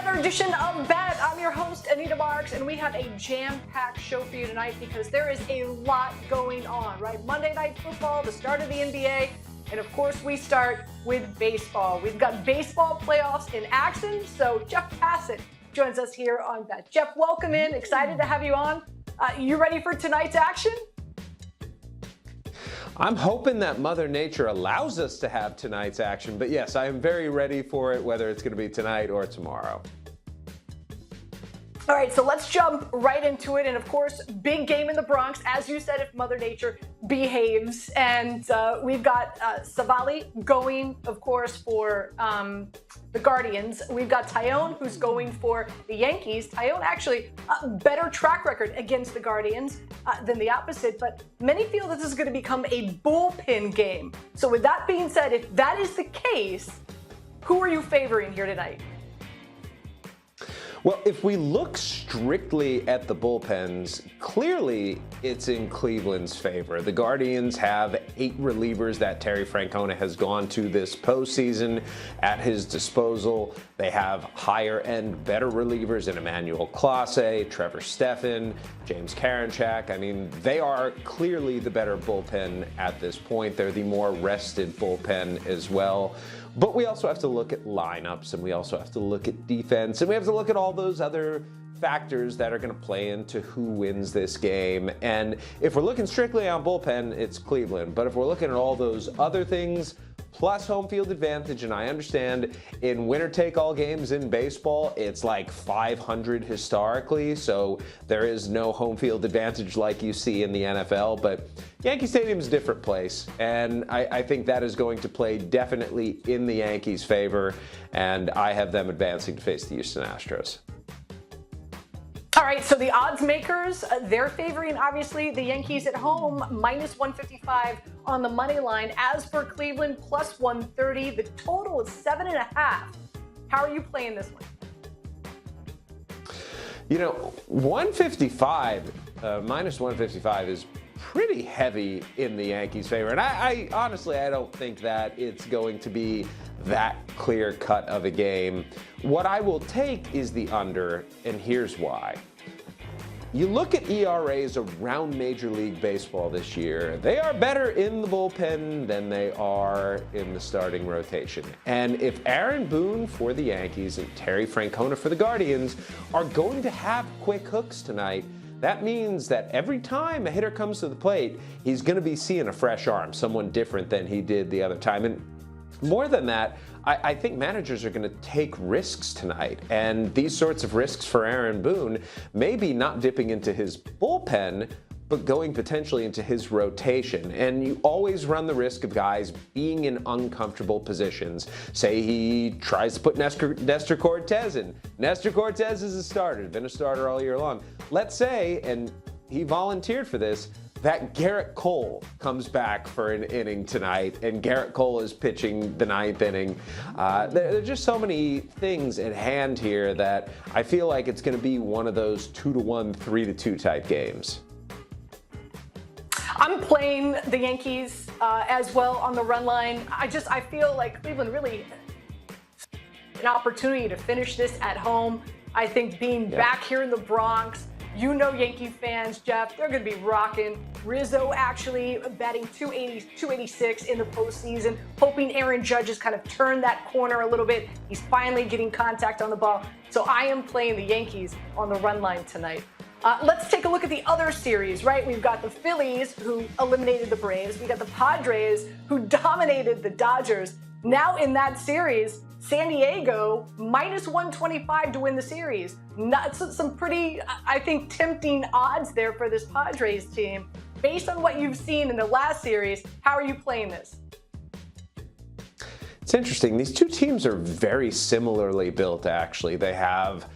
Another edition of Bet. I'm your host, Anita, and we have a jam-packed show for you tonight because there is a lot going on, right? Monday Night Football, the start of the NBA, and of course we start with baseball. We've got baseball playoffs in action, so Jeff Passan joins us here on Bet. Jeff, welcome in. Excited to have you on. You ready for tonight's action? I'm hoping that Mother Nature allows us to have tonight's action, but yes, I am very ready for it, whether it's going to be tonight or tomorrow. All right, so let's jump right into it. And of course, big game in the Bronx, as you said, if Mother Nature behaves. And we've got Savali going, of course, for the Guardians. We've got Tyone, who's going for the Yankees. Tyone actually a better track record against the Guardians than the opposite. But many feel that this is going to become a bullpen game. So with that being said, if that is the case, who are you favoring here tonight? Well, if we look strictly at the bullpens, clearly it's in Cleveland's favor. The Guardians have 8 relievers that Terry Francona has gone to this postseason at his disposal. They have higher-end, better relievers in Emmanuel Clase, Trevor Stephan, James Karinchak. I mean, they are clearly the better bullpen at this point. They're the more rested bullpen as well. But we also have to look at lineups, and we also have to look at defense, and we have to look at all those other factors that are going to play into who wins this game. And if we're looking strictly on bullpen, it's Cleveland. But if we're looking at all those other things, plus home field advantage, and I understand in winner-take-all games in baseball, it's like 500 historically, so there is no home field advantage like you see in the NFL, but Yankee Stadium is a different place, and I think that is going to play definitely in the Yankees' favor, and I have them advancing to face the Houston Astros. All right, so the odds makers, they're favoring, obviously, the Yankees at home, minus 155 on the money line. As for Cleveland, plus 130. The total is 7.5. How are you playing this one? You know, 155, minus 155 is pretty heavy in the Yankees' favor. And I honestly, I don't think that it's going to be that clear cut of a game. What I will take is the under, and here's why. You look at ERAs around Major League Baseball this year, they are better in the bullpen than they are in the starting rotation. And if Aaron Boone for the Yankees and Terry Francona for the Guardians are going to have quick hooks tonight, that means that every time a hitter comes to the plate, he's going to be seeing a fresh arm, someone different than he did the other time. And more than that, I think managers are going to take risks tonight. And these sorts of risks for Aaron Boone, maybe not dipping into his bullpen, but going potentially into his rotation. And you always run the risk of guys being in uncomfortable positions. Say he tries to put Nestor Cortes in. Nestor Cortes is a starter, been a starter all year long. Let's say, and he volunteered for this, that Garrett Cole comes back for an inning tonight, and Garrett Cole is pitching the 9th inning. There are just so many things at hand here that I feel like it's going to be one of those 2-1, 3-2 type games. I'm playing the Yankees as well on the run line. I feel like Cleveland really an opportunity to finish this at home. I think being back here in the Bronx, you know, Yankee fans, Jeff, they're going to be rocking. Rizzo actually batting 286 in the postseason, hoping Aaron Judge has kind of turned that corner a little bit. He's finally getting contact on the ball. So I am playing the Yankees on the run line tonight. Let's take a look at the other series, right? We've got the Phillies, who eliminated the Braves. We got the Padres, who dominated the Dodgers. Now in that series, San Diego, minus 125 to win the series. Not some pretty, I think, tempting odds there for this Padres team. Based on what you've seen in the last series, how are you playing this? It's interesting. These two teams are very similarly built, actually. They have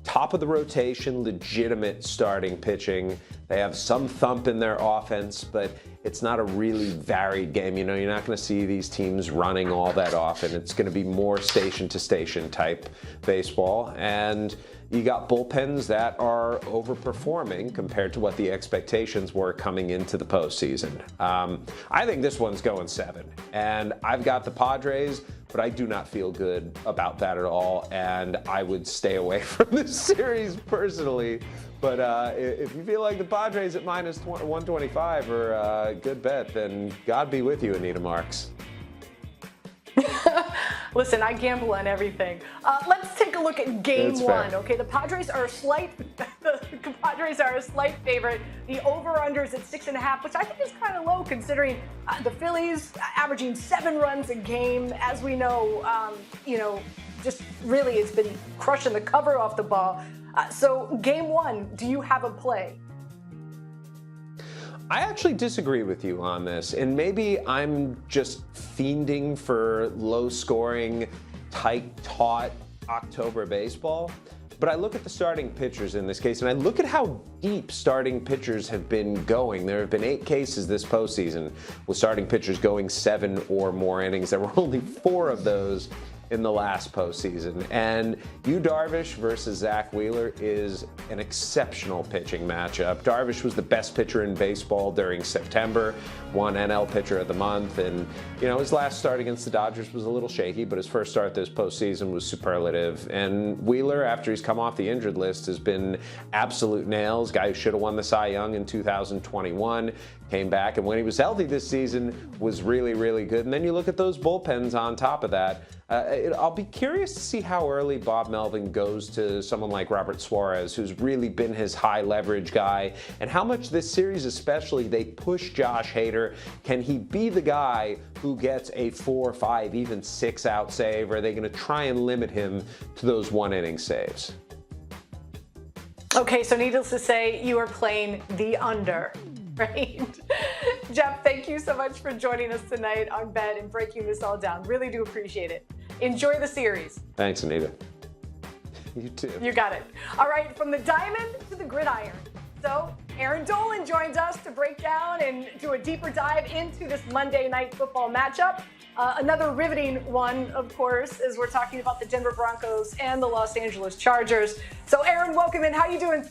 top of the rotation, legitimate starting pitching. They have some thump in their offense, but it's not a really varied game. You know, you're not going to see these teams running all that often. It's going to be more station-to-station type baseball. And you got bullpens that are overperforming compared to what the expectations were coming into the postseason. I think this one's going 7. And I've got the Padres but I do not feel good about that at all, and I would stay away from this series personally. But if you feel like the Padres at minus 125 are a good bet, then God be with you, Anita Marks. Listen, I gamble on everything. Let's take a look at game one. Okay, the Padres are a slight favorite. The over/under is at 6.5, which I think is kind of low considering the Phillies averaging 7 runs a game. As we know, just really has been crushing the cover off the ball. So game one, do you have a play? I actually disagree with you on this, and maybe I'm just fiending for low-scoring, tight-taut October baseball. But I look at the starting pitchers in this case, and I look at how deep starting pitchers have been going. There have been 8 cases this postseason with starting pitchers going 7 or more innings. There were only 4 of those in the last postseason. And Yu Darvish versus Zach Wheeler is an exceptional pitching matchup. Darvish was the best pitcher in baseball during September, won NL Pitcher of the Month, and his last start against the Dodgers was a little shaky, but his first start this postseason was superlative. And Wheeler, after he's come off the injured list, has been absolute nails. Guy who should have won the Cy Young in 2021, came back, and when he was healthy this season was really, really good. And then you look at those bullpens on top of that. I'll be curious to see how early Bob Melvin goes to someone like Robert Suarez, who's really been his high leverage guy, and how much this series especially they push Josh Hader. Can he be the guy who gets a 4, 5, even 6 out save, or are they going to try and limit him to those 1-inning saves? Okay, so needless to say, you are playing the under. Right? Jeff, thank you so much for joining us tonight on Bet and breaking this all down. Really do appreciate it. Enjoy the series. Thanks, Anita. You too. You got it. All right, from the diamond to the gridiron. So, Erin Dolan joins us to break down and do a deeper dive into this Monday night football matchup. Another riveting one, of course, as we're talking about the Denver Broncos and the Los Angeles Chargers. So, Erin, welcome in. How you doing?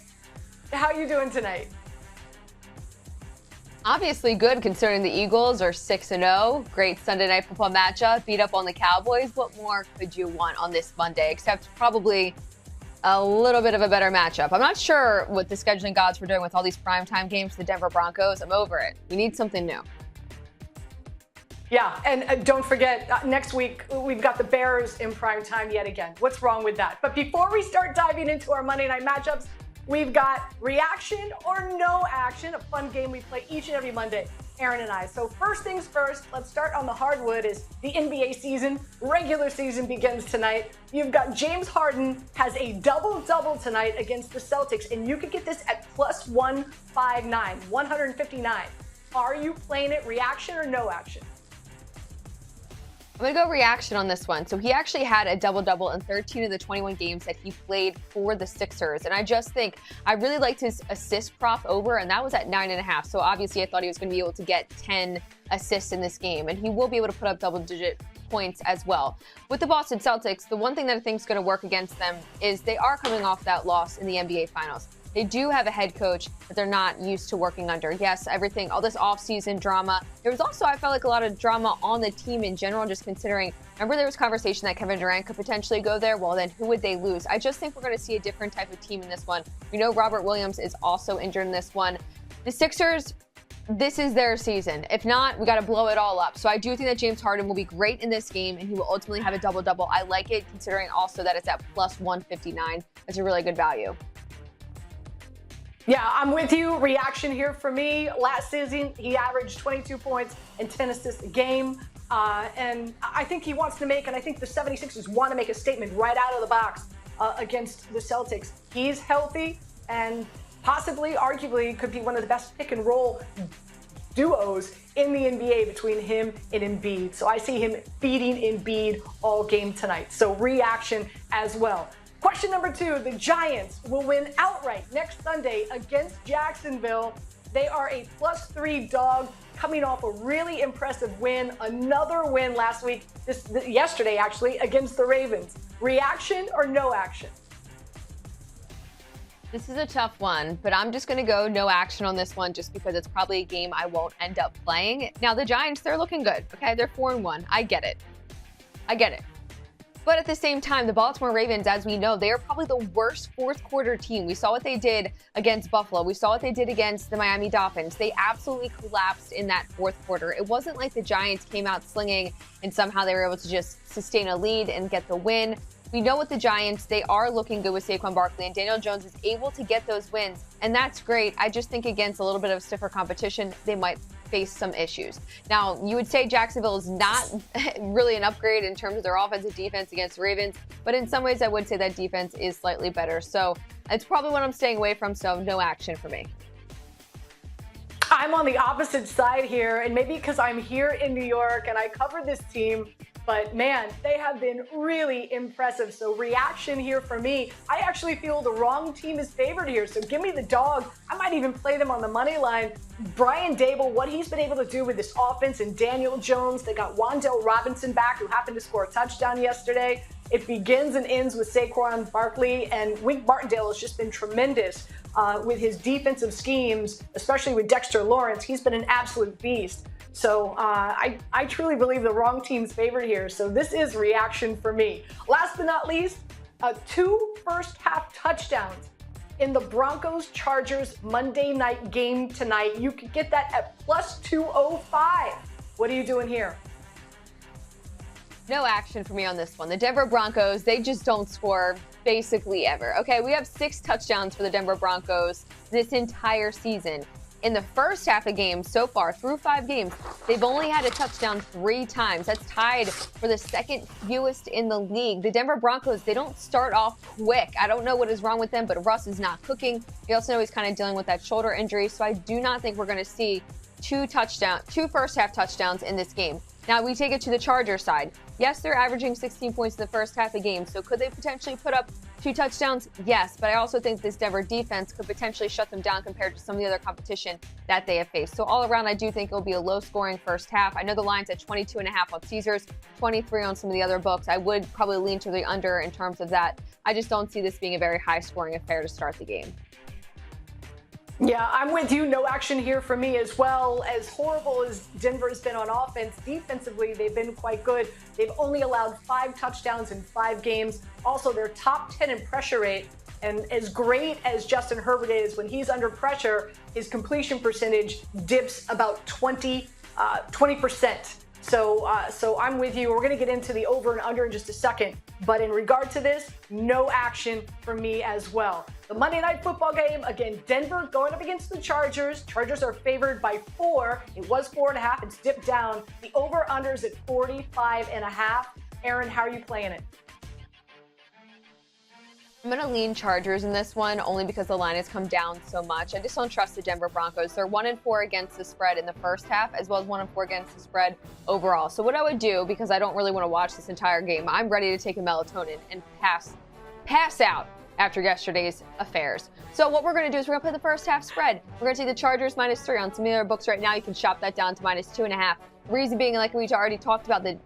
How you doing tonight? Obviously good considering the Eagles are 6-0. Great Sunday night football matchup. Beat up on the Cowboys. What more could you want on this Monday except probably a little bit of a better matchup? I'm not sure what the scheduling gods were doing with all these primetime games for the Denver Broncos. I'm over it. We need something new. Yeah, and don't forget, next week we've got the Bears in primetime yet again. What's wrong with that? But before we start diving into our Monday night matchups, we've got reaction or no action, a fun game we play each and every Monday, Erin and I. So first things first, let's start on the hardwood as the NBA season, regular season begins tonight. You've got James Harden has a double-double tonight against the Celtics, and you could get this at plus 159. Are you playing it reaction or no action? I'm going to go reaction on this one. So he actually had a double-double in 13 of the 21 games that he played for the Sixers. And I just think I really liked his assist prop over, and that was at 9.5. So obviously I thought he was going to be able to get 10 assists in this game, and he will be able to put up double-digit points as well. With the Boston Celtics, the one thing that I think is going to work against them is they are coming off that loss in the NBA Finals. They do have a head coach that they're not used to working under. Yes, everything, all this offseason drama. There was also, I felt like, a lot of drama on the team in general, just considering, remember there was conversation that Kevin Durant could potentially go there? Well, then who would they lose? I just think we're going to see a different type of team in this one. We know Robert Williams is also injured in this one. The Sixers, this is their season. If not, we got to blow it all up. So I do think that James Harden will be great in this game, and he will ultimately have a double-double. I like it, considering also that it's at plus 159. That's a really good value. Yeah, I'm with you. Reaction here for me. Last season, he averaged 22 points and 10 assists a game. And I think he wants to make, and I think the 76ers want to make a statement right out of the box against the Celtics. He's healthy and possibly, arguably, could be one of the best pick and roll duos in the NBA between him and Embiid. So I see him feeding Embiid all game tonight. So reaction as well. Question number 2, the Giants will win outright next Sunday against Jacksonville. They are a +3 dog coming off a really impressive win. Another win last week, yesterday actually, against the Ravens. Reaction or no action? This is a tough one, but I'm just going to go no action on this one just because it's probably a game I won't end up playing. Now, the Giants, they're looking good, okay? They're 4-1. I get it. I get it. But at the same time, the Baltimore Ravens, as we know, they are probably the worst fourth quarter team. We saw what they did against Buffalo. We saw what they did against the Miami Dolphins. They absolutely collapsed in that fourth quarter. It wasn't like the Giants came out slinging and somehow they were able to just sustain a lead and get the win. We know with the Giants, they are looking good with Saquon Barkley, and Daniel Jones is able to get those wins, and that's great. I just think against a little bit of stiffer competition, they might face some issues. Now, you would say Jacksonville is not really an upgrade in terms of their offensive defense against the Ravens, but in some ways I would say that defense is slightly better. So it's probably what I'm staying away from, so no action for me. I'm on the opposite side here, and maybe because I'm here in New York and I cover this team, but man, they have been really impressive. So reaction here for me. I actually feel the wrong team is favored here. So give me the dog. I might even play them on the money line. Brian Dable, what he's been able to do with this offense, and Daniel Jones. They got Wan'Dale Robinson back, who happened to score a touchdown yesterday. It begins and ends with Saquon Barkley, and Wink Martindale has just been tremendous with his defensive schemes, especially with Dexter Lawrence. He's been an absolute beast. So I truly believe the wrong team's favored here. So this is reaction for me. Last but not least, 2 first-half touchdowns in the Broncos-Chargers Monday night game tonight. You could get that at plus 205. What are you doing here? No action for me on this one. The Denver Broncos, they just don't score basically ever. Okay, we have 6 touchdowns for the Denver Broncos this entire season. In the first half of games so far, through 5 games, they've only had a touchdown 3 times. That's tied for the second fewest in the league. The Denver Broncos, they don't start off quick. I don't know what is wrong with them, but Russ is not cooking. We also know he's kind of dealing with that shoulder injury, so I do not think we're going to see 2 first half touchdowns in this game. Now, we take it to the Chargers side. Yes, they're averaging 16 points in the first half of games, so could they potentially put up 2 touchdowns? Yes, but I also think this Denver defense could potentially shut them down compared to some of the other competition that they have faced. So all around, I do think it'll be a low-scoring first half. I know the line's at 22.5 on Caesars, 23 on some of the other books. I would probably lean to the under in terms of that. I just don't see this being a very high-scoring affair to start the game. Yeah, I'm with you. No action here for me as well. As horrible as Denver's been on offense, defensively, they've been quite good. They've only allowed 5 touchdowns in 5 games. Also, they're top 10 in pressure rate. And as great as Justin Herbert is, when he's under pressure, his completion percentage dips about 20%. So I'm with you. We're going to get into the over and under in just a second. But in regard to this, no action for me as well. The Monday Night Football game, again, Denver going up against the Chargers. Chargers are favored by 4. It was 4.5. It's dipped down. The over-under is at 45.5. Erin, how are you playing it? I'm going to lean Chargers in this one only because the line has come down so much. I just don't trust the Denver Broncos. They're 1-4 against the spread in the first half, as well as 1-4 against the spread overall. So what I would do, because I don't really want to watch this entire game, I'm ready to take a melatonin and pass out after yesterday's affairs. So what we're going to do is we're going to play the first half spread. We're going to take the Chargers -3 on some of the other books right now. You can shop that down to -2.5. Reason being, like we already talked about, the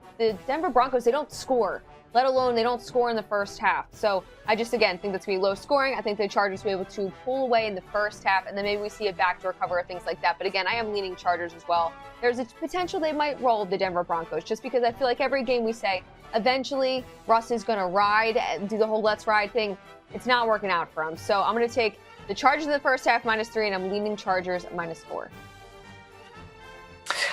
Denver Broncos, they don't score, let alone they don't score in the first half. So I just, again, think that's going to be low scoring. I think the Chargers will be able to pull away in the first half, and then maybe we see a backdoor cover or things like that. But again, I am leaning Chargers as well. There's a potential they might roll the Denver Broncos, just because I feel like every game we say, eventually Russ is going to ride and do the whole let's ride thing. It's not working out for him. So I'm going to take the Chargers in the first half -3, and I'm leaning Chargers -4.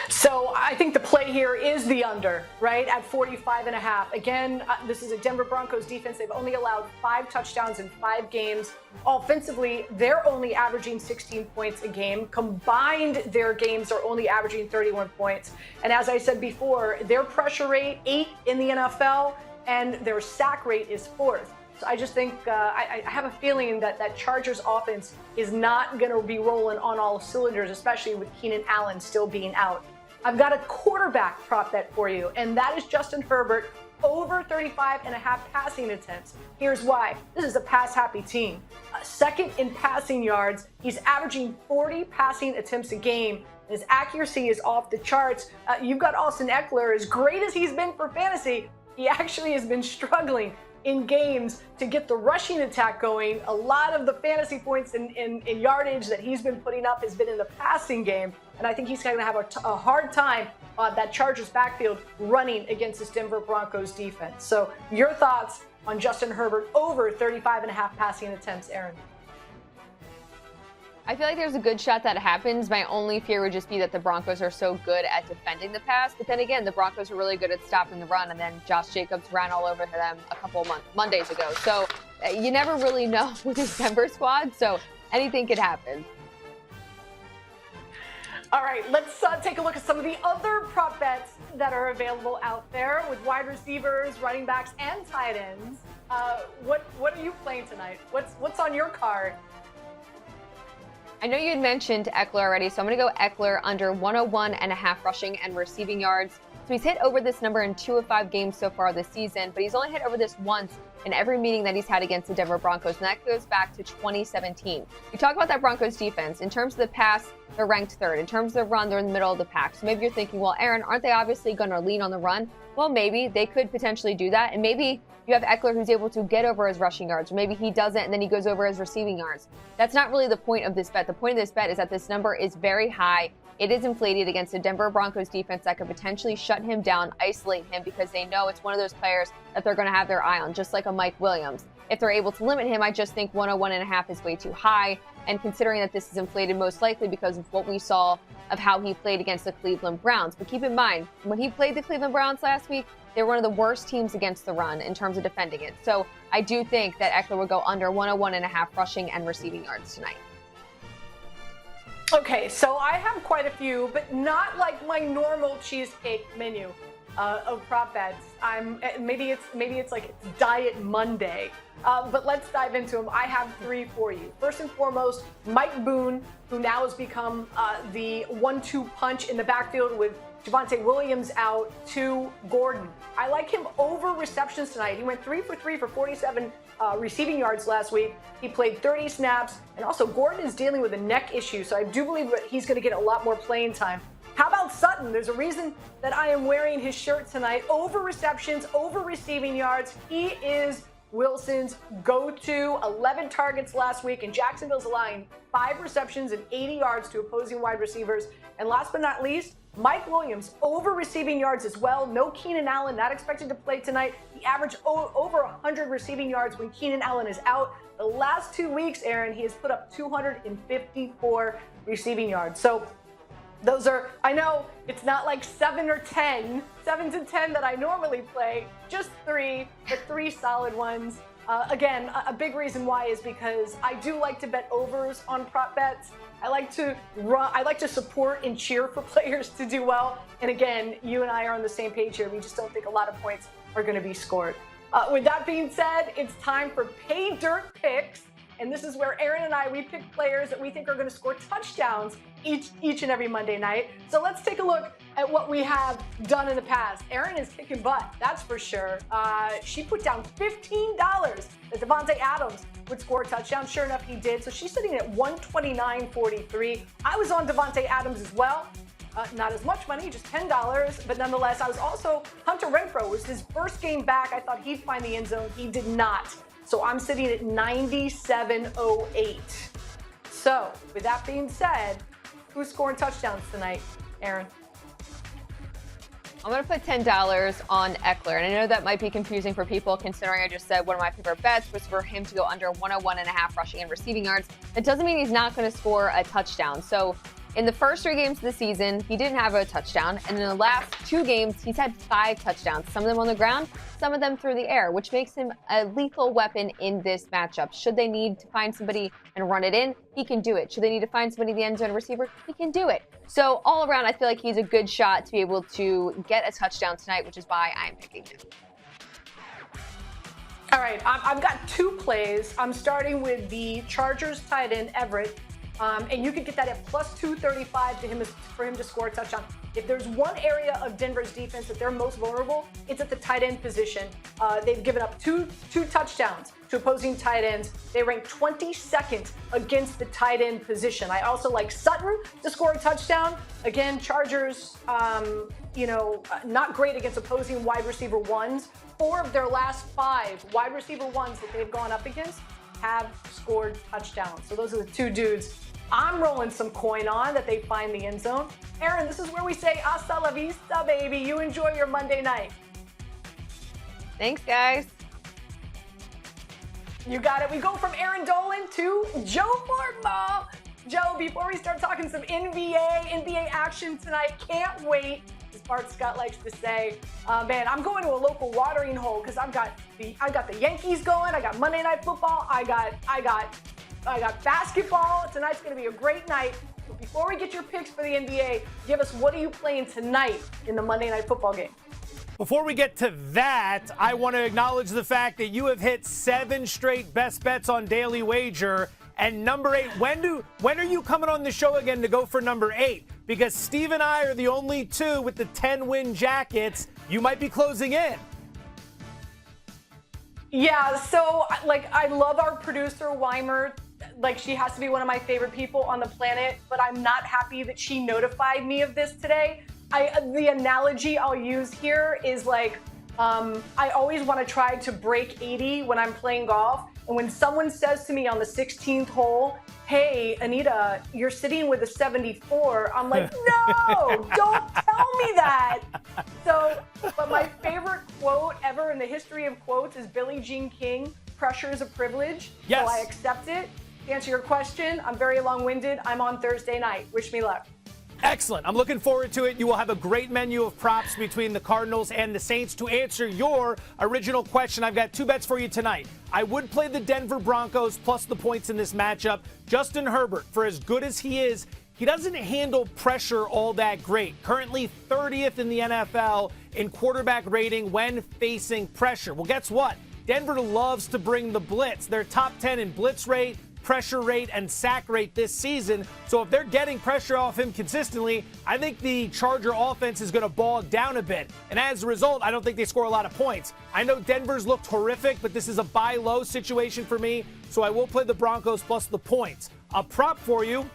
So I think the play here is the under, right, at 45.5. Again, this is a Denver Broncos defense. They've only allowed 5 touchdowns in 5 games. Offensively, they're only averaging 16 points a game. Combined, their games are only averaging 31 points. And as I said before, their pressure rate, 8 in the NFL, and their sack rate is 4th. So I just think I have a feeling that that Chargers offense is not going to be rolling on all cylinders, especially with Keenan Allen still being out. I've got a quarterback prop bet for you, and that is Justin Herbert over 35.5 passing attempts. Here's why. This is a pass-happy team. Second in passing yards. He's averaging 40 passing attempts a game. His accuracy is off the charts. You've got Austin Eckler. As great as he's been for fantasy, he actually has been struggling in games to get the rushing attack going. A lot of the fantasy points in yardage that he's been putting up has been in the passing game. And I think he's going to have a hard time that Chargers backfield running against this Denver Broncos defense. So your thoughts on Justin Herbert over 35.5 passing attempts, Erin? I feel like there's a good shot that it happens. My only fear would just be that the Broncos are so good at defending the pass. But then again, the Broncos are really good at stopping the run, and then Josh Jacobs ran all over them a couple of Mondays ago. So you never really know with this Denver squad, so anything could happen. All right, let's take a look at some of the other prop bets that are available out there with wide receivers, running backs, and tight ends. What are you playing tonight? What's on your card? I know you had mentioned Eckler already, so I'm going to go Eckler under 101.5 rushing and receiving yards. So he's hit over this number in 2 of 5 games so far this season, but he's only hit over this once in every meeting that he's had against the Denver Broncos, and that goes back to 2017. You talk about that Broncos defense. In terms of the pass, they're ranked third. In terms of the run, they're in the middle of the pack. So maybe you're thinking, well, Erin, aren't they obviously going to lean on the run? Well, maybe they could potentially do that, and maybe you have Eckler who's able to get over his rushing yards, or maybe he doesn't and then he goes over his receiving yards. That's not really the point of this bet. The point of this bet is that this number is very high. It is inflated against a Denver Broncos defense that could potentially shut him down, isolate him, because they know it's one of those players that they're going to have their eye on, just like a Mike Williams. If they're able to limit him, I just think 101.5 is way too high. And considering that this is inflated most likely because of what we saw of how he played against the Cleveland Browns. But keep in mind, when he played the Cleveland Browns last week, they were one of the worst teams against the run in terms of defending it. So I do think that Eckler will go under 101.5 rushing and receiving yards tonight. Okay, so I have quite a few, but not like my normal cheesecake menu of prop bets. Maybe it's like it's Diet Monday, but let's dive into them. I have 3 for you. First and foremost, Mike Boone, who now has become the 1-2 punch in the backfield with Javonte Williams out to Gordon. I like him over receptions tonight. He went 3 for 3 for 47 receiving yards last week. He played 30 snaps, and also Gordon is dealing with a neck issue, so I do believe that he's going to get a lot more playing time. How about Sutton? There's a reason that I am wearing his shirt tonight. Over receptions, over receiving yards. He is Wilson's go-to. 11 targets last week, and Jacksonville's allowing 5 receptions and 80 yards to opposing wide receivers. And last but not least, Mike Williams, over receiving yards as well. No Keenan Allen, not expected to play tonight. He averaged over 100 receiving yards when Keenan Allen is out. The last 2 weeks, Erin, he has put up 254 receiving yards. So those are, I know it's not like 7 to 10 that I normally play, just 3, but 3 solid ones. Again, a big reason why is because I do like to bet overs on prop bets. I like to support and cheer for players to do well. And again, you and I are on the same page here. We just don't think a lot of points are going to be scored. With that being said, it's time for Pay Dirt Picks. And this is where Erin and we pick players that we think are going to score touchdowns each and every Monday night. So let's take a look at what we have done in the past. Erin is kicking butt, that's for sure. She put down $15 that Davante Adams would score a touchdown. Sure enough, he did. So she's sitting at 129.43. I was on Davante Adams as well. Not as much money, just $10, but nonetheless, I was also, Hunter Renfrow was his first game back. I thought he'd find the end zone. He did not. So I'm sitting at 97.08. So with that being said, who's scoring touchdowns tonight, Erin? I'm going to put $10 on Eckler. And I know that might be confusing for people considering I just said one of my favorite bets was for him to go under 101.5 rushing and receiving yards. It doesn't mean he's not going to score a touchdown. So in the first 3 games of the season, he didn't have a touchdown. And in the last 2 games, he's had 5 touchdowns. Some of them on the ground, some of them through the air, which makes him a lethal weapon in this matchup. Should they need to find somebody and run it in, he can do it. Should they need to find somebody in the end zone receiver, he can do it. So all around, I feel like he's a good shot to be able to get a touchdown tonight, which is why I'm picking him. All right, I've got 2 plays. I'm starting with the Chargers tight end, Everett. And you can get that at plus 235 for him to score a touchdown. If there's one area of Denver's defense that they're most vulnerable, it's at the tight end position. They've given up two touchdowns to opposing tight ends. They rank 22nd against the tight end position. I also like Sutton to score a touchdown. Again, Chargers, not great against opposing wide receiver ones. 4 of their last 5 wide receiver ones that they've gone up against have scored touchdowns. So those are the 2 dudes I'm rolling some coin on that they find the end zone. Erin, this is where we say hasta la vista, baby. You enjoy your Monday night. Thanks, guys. You got it. We go from Erin Dolan to Joe Fortenbaugh. Joe, before we start talking some NBA action tonight, can't wait. As Bart Scott likes to say, man, I'm going to a local watering hole because I got the Yankees going. I got Monday Night Football. I got basketball. Tonight's going to be a great night. But before we get your picks for the NBA, give us what are you playing tonight in the Monday Night Football game? Before we get to that, I want to acknowledge the fact that you have hit 7 straight best bets on Daily Wager. And number 8, when are you coming on the show again to go for number 8? Because Steve and I are the only 2 with the 10-win jackets. You might be closing in. Yeah, so I love our producer Weimer. She has to be one of my favorite people on the planet, but I'm not happy that she notified me of this today. The analogy I'll use here is I always want to try to break 80 when I'm playing golf. And when someone says to me on the 16th hole, hey, Anita, you're sitting with a 74, I'm like, no, don't tell me that. But my favorite quote ever in the history of quotes is Billie Jean King, pressure is a privilege. Yes. So I accept it. To answer your question, I'm very long-winded. I'm on Thursday night. Wish me luck. Excellent. I'm looking forward to it. You will have a great menu of props between the Cardinals and the Saints. To answer your original question, I've got 2 bets for you tonight. I would play the Denver Broncos plus the points in this matchup. Justin Herbert, for as good as he is, he doesn't handle pressure all that great. Currently 30th in the NFL in quarterback rating when facing pressure. Well, guess what? Denver loves to bring the blitz. They're top 10 in blitz rate, pressure rate, and sack rate this season. So if they're getting pressure off him consistently, I think the Charger offense is going to bog down a bit. And as a result, I don't think they score a lot of points. I know Denver's looked horrific, but this is a buy low situation for me. So I will play the Broncos plus the points. A prop for you,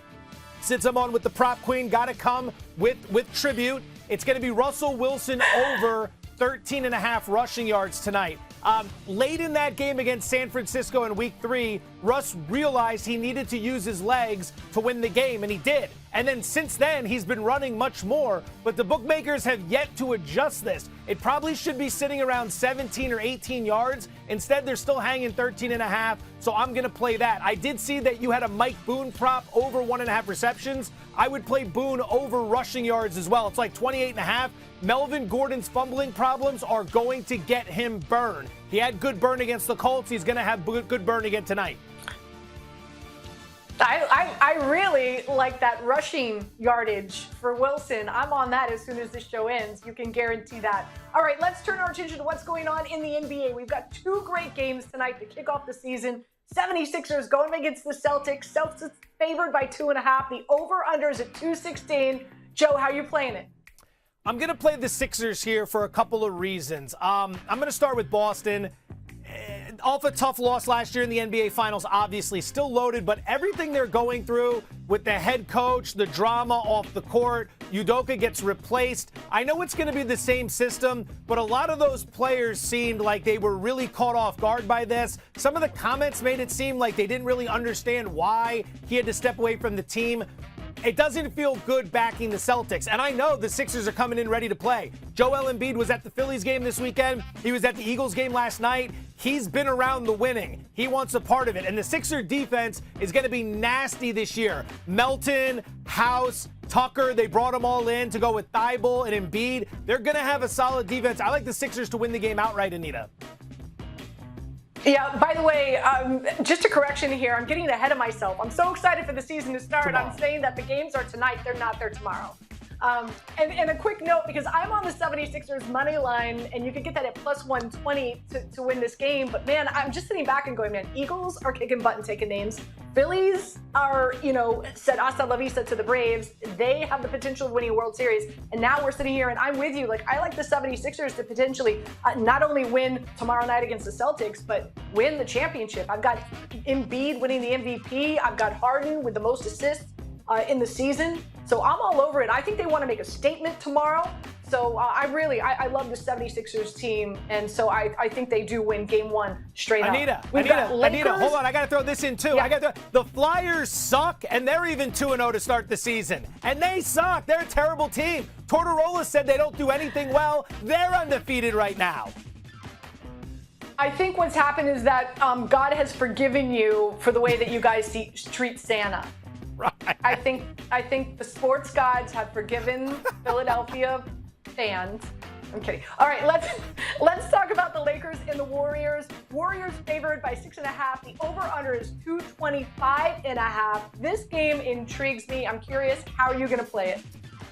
since I'm on with the prop queen, got to come with tribute. It's going to be Russell Wilson over 13.5 rushing yards tonight. Late in that game against San Francisco in week 3, Russ realized he needed to use his legs to win the game, and he did. And then since then, he's been running much more, but the bookmakers have yet to adjust this. It probably should be sitting around 17 or 18 yards. Instead, they're still hanging 13.5, so I'm going to play that. I did see that you had a Mike Boone prop over 1.5 receptions. I would play Boone over rushing yards as well. It's like 28.5. Melvin Gordon's fumbling problems are going to get him burned. He had good burn against the Colts. He's going to have good burn again tonight. I really like that rushing yardage for Wilson. I'm on that as soon as this show ends. You can guarantee that. All right, let's turn our attention to what's going on in the NBA. We've got 2 great games tonight to kick off the season. 76ers going against the Celtics. Celtics favored by 2.5. The over-under is at 216. Joe, how are you playing it? I'm going to play the Sixers here for a couple of reasons. I'm going to start with Boston. Off a tough loss last year in the NBA Finals, obviously. Still loaded, but everything they're going through with the head coach, the drama off the court, Udoka gets replaced. I know it's going to be the same system, but a lot of those players seemed like they were really caught off guard by this. Some of the comments made it seem like they didn't really understand why he had to step away from the team. It doesn't feel good backing the Celtics. And I know the Sixers are coming in ready to play. Joel Embiid was at the Phillies game this weekend. He was at the Eagles game last night. He's been around the winning. He wants a part of it. And the Sixer defense is going to be nasty this year. Melton, House, Tucker, they brought them all in to go with Thibault and Embiid. They're going to have a solid defense. I like the Sixers to win the game outright, Anita. Yeah, by the way, just a correction here. I'm getting ahead of myself. I'm so excited for the season to start. Tomorrow. I'm saying that the games are tonight. They're not. They're tomorrow. And a quick note, because I'm on the 76ers money line, and you can get that at plus 120 to win this game. But, man, I'm just sitting back and going, man, Eagles are kicking butt and taking names. Phillies are, said hasta la vista to the Braves. They have the potential of winning a World Series. And now we're sitting here, and I'm with you. Like, I like the 76ers to potentially not only win tomorrow night against the Celtics, but win the championship. I've got Embiid winning the MVP. I've got Harden with the most assists in the season. So I'm all over it. I think they want to make a statement tomorrow. So I love the 76ers team, and so I think they do win Game 1 straight up. Anita, hold on. I got to throw this in, too. Yeah. The Flyers suck, and they're even 2-0 to start the season. And they suck. They're a terrible team. Tortorella said they don't do anything well. They're undefeated right now. I think what's happened is that God has forgiven you for the way that you guys treat Santa. Right. I think the sports gods have forgiven Philadelphia fans. I'm kidding. All right, let's talk about the Lakers and the Warriors. Warriors favored by 6.5. The over/under is 225.5. This game intrigues me. I'm curious, how are you going to play it?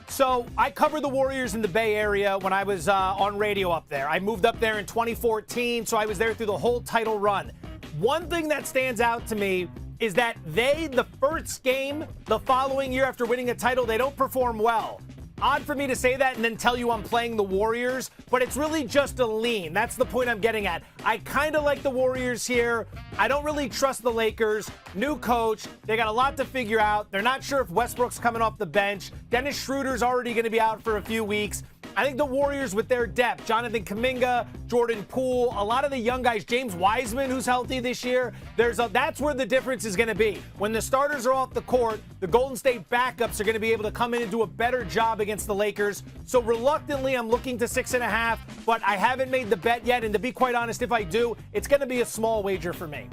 So I covered the Warriors in the Bay Area when I was on radio up there. I moved up there in 2014, so I was there through the whole title run. One thing that stands out to me is that the first game the following year after winning a title, they don't perform well. Odd for me to say that and then tell you I'm playing the Warriors, but it's really just a lean. That's the point I'm getting at. I kind of like the Warriors here. I don't really trust the Lakers. New coach. They got a lot to figure out. They're not sure if Westbrook's coming off the bench. Dennis Schroeder's already going to be out for a few weeks. I think the Warriors with their depth, Jonathan Kuminga, Jordan Poole, a lot of the young guys, James Wiseman, who's healthy this year, that's where the difference is going to be. When the starters are off the court, the Golden State backups are going to be able to come in and do a better job against the Lakers. So reluctantly, I'm looking to 6.5, but I haven't made the bet yet. And to be quite honest, if I do, it's going to be a small wager for me.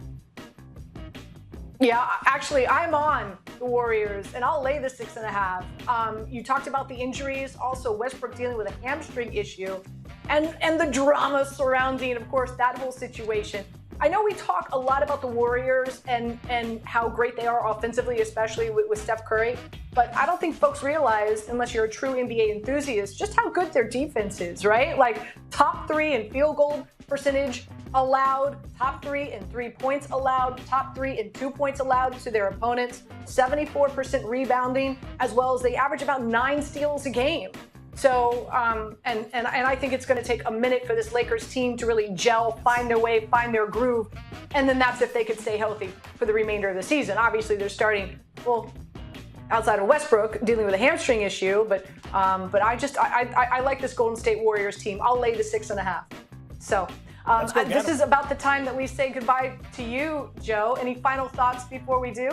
Yeah, actually, I'm on the Warriors, and I'll lay the 6.5. You talked about the injuries, also Westbrook dealing with a hamstring issue, and the drama surrounding, of course, that whole situation. I know we talk a lot about the Warriors and how great they are offensively, especially with Steph Curry, but I don't think folks realize, unless you're a true NBA enthusiast, just how good their defense is, right? Like top 3 in field goal percentage allowed, top 3 in 3 points allowed, top 3 in 2 points allowed to their opponents, 74% rebounding, as well as they average about 9 steals a game. So, and I think it's going to take a minute for this Lakers team to really gel, find their way, find their groove, and then that's if they could stay healthy for the remainder of the season. Obviously, they're starting, well, outside of Westbrook, dealing with a hamstring issue, but I like this Golden State Warriors team. I'll lay the 6.5. So, this is about the time that we say goodbye to you, Joe. Any final thoughts before we do?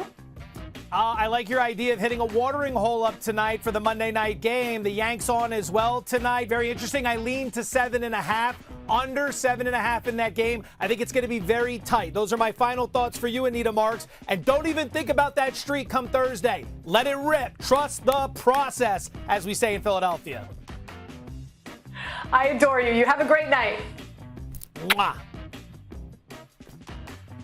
I like your idea of hitting a watering hole up tonight for the Monday night game. The Yanks on as well tonight. Very interesting. I lean to 7.5, under 7.5 in that game. I think it's going to be very tight. Those are my final thoughts for you, Anita Marks. And don't even think about that streak come Thursday. Let it rip. Trust the process, as we say in Philadelphia. I adore you. You have a great night. Mwah.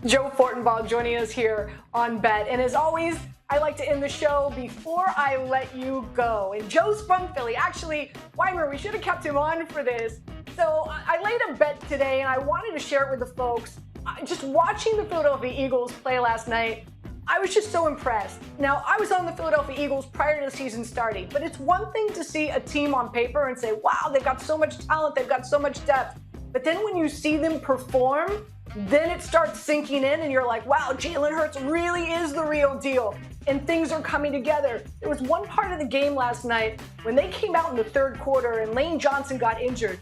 Joe Fortenbaugh joining us here on Bet. And as always, I like to end the show before I let you go. And Joe's from Philly. Actually, Weimer, we should have kept him on for this. So I laid a bet today, and I wanted to share it with the folks. Just watching the Philadelphia Eagles play last night, I was just so impressed. Now, I was on the Philadelphia Eagles prior to the season starting, but it's one thing to see a team on paper and say, wow, they've got so much talent, they've got so much depth. But then when you see them perform, then it starts sinking in and you're like, wow, Jalen Hurts really is the real deal. And things are coming together. There was one part of the game last night when they came out in the third quarter and Lane Johnson got injured.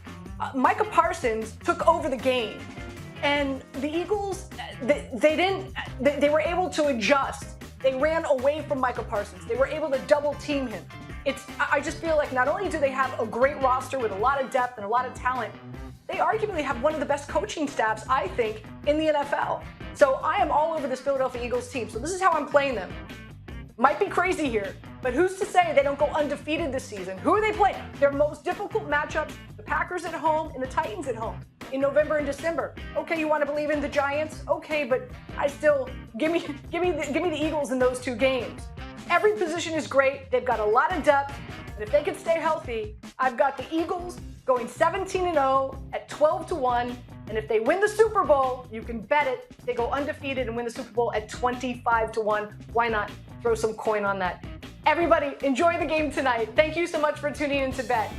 Micah Parsons took over the game. And the Eagles, they were able to adjust. They ran away from Micah Parsons. They were able to double team him. I just feel like not only do they have a great roster with a lot of depth and a lot of talent, they arguably have one of the best coaching staffs, I think, in the NFL. So I am all over this Philadelphia Eagles team. So this is how I'm playing them. Might be crazy here, but who's to say they don't go undefeated this season? Who are they playing? Their most difficult matchups, the Packers at home and the Titans at home in November and December. Okay, you want to believe in the Giants? Okay, but I still, give me the Eagles in those 2 games. Every position is great. They've got a lot of depth. And if they can stay healthy, I've got the Eagles going 17-0 at 12-1. And if they win the Super Bowl, you can bet it. They go undefeated and win the Super Bowl at 25-1. Why not throw some coin on that? Everybody, enjoy the game tonight. Thank you so much for tuning in to bet.